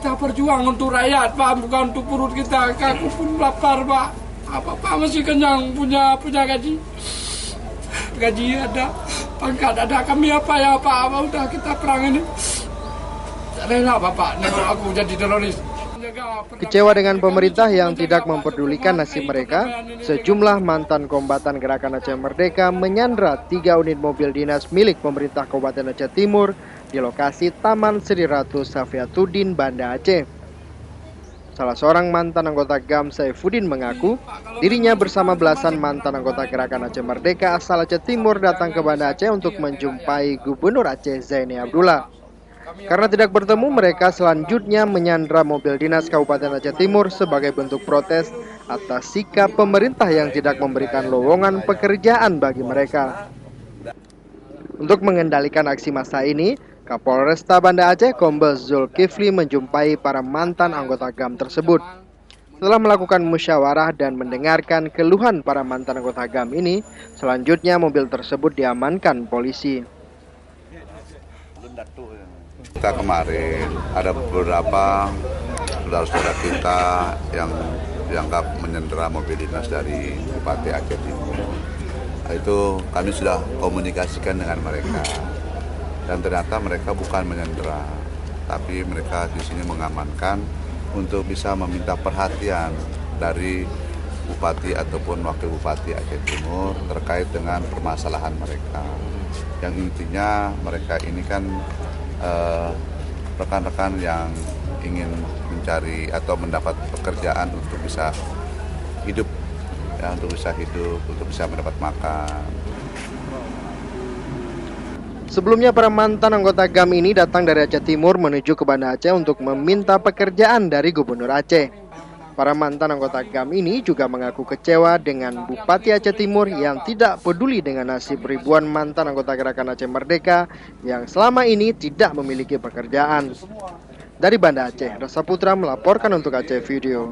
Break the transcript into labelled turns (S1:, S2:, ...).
S1: Kita berjuang untuk rakyat, Pak, bukan untuk perut kita. Aku pun lapar, Pak. Pak masih kenyang, punya gaji. Gaji ada, pangkat ada. Kami apa ya, Pak? Udah kita perang ini. Rela, Bapak, nengok aku jadi teroris.
S2: Kecewa dengan pemerintah yang tidak memperdulikan nasib mereka, sejumlah mantan kombatan Gerakan Aceh Merdeka menyandra 3 unit mobil dinas milik pemerintah Kabupaten Aceh Timur di lokasi Taman Sri Ratu Safiatuddin, Banda Aceh. Salah seorang mantan anggota GAM, Saifuddin, mengaku dirinya bersama belasan mantan anggota Gerakan Aceh Merdeka asal Aceh Timur datang ke Banda Aceh untuk menjumpai Gubernur Aceh Zaini Abdullah. Karena tidak bertemu, mereka selanjutnya menyandra mobil dinas Kabupaten Aceh Timur sebagai bentuk protes atas sikap pemerintah yang tidak memberikan lowongan pekerjaan bagi mereka. Untuk mengendalikan aksi massa ini, Kapolresta Banda Aceh Kombes Zulkifli menjumpai para mantan anggota GAM tersebut. Setelah melakukan musyawarah dan mendengarkan keluhan para mantan anggota GAM ini, selanjutnya mobil tersebut diamankan polisi.
S3: Kita kemarin ada beberapa saudara-saudara kita yang dianggap menyandera mobil dinas dari Bupati Aceh Timur. Itu kami sudah komunikasikan dengan mereka. Dan ternyata mereka bukan menyandera, tapi mereka di sini mengamankan untuk bisa meminta perhatian dari Bupati ataupun Wakil Bupati Aceh Timur terkait dengan permasalahan mereka. Yang intinya mereka ini kan rekan-rekan yang ingin mencari atau mendapat pekerjaan untuk bisa hidup, ya, untuk bisa mendapat makan.
S2: Sebelumnya para mantan anggota GAM ini datang dari Aceh Timur menuju ke Banda Aceh untuk meminta pekerjaan dari Gubernur Aceh. Para mantan anggota GAM ini juga mengaku kecewa dengan Bupati Aceh Timur yang tidak peduli dengan nasib ribuan mantan anggota Gerakan Aceh Merdeka yang selama ini tidak memiliki pekerjaan. Dari Banda Aceh, Rasa Putra melaporkan untuk Aceh Video.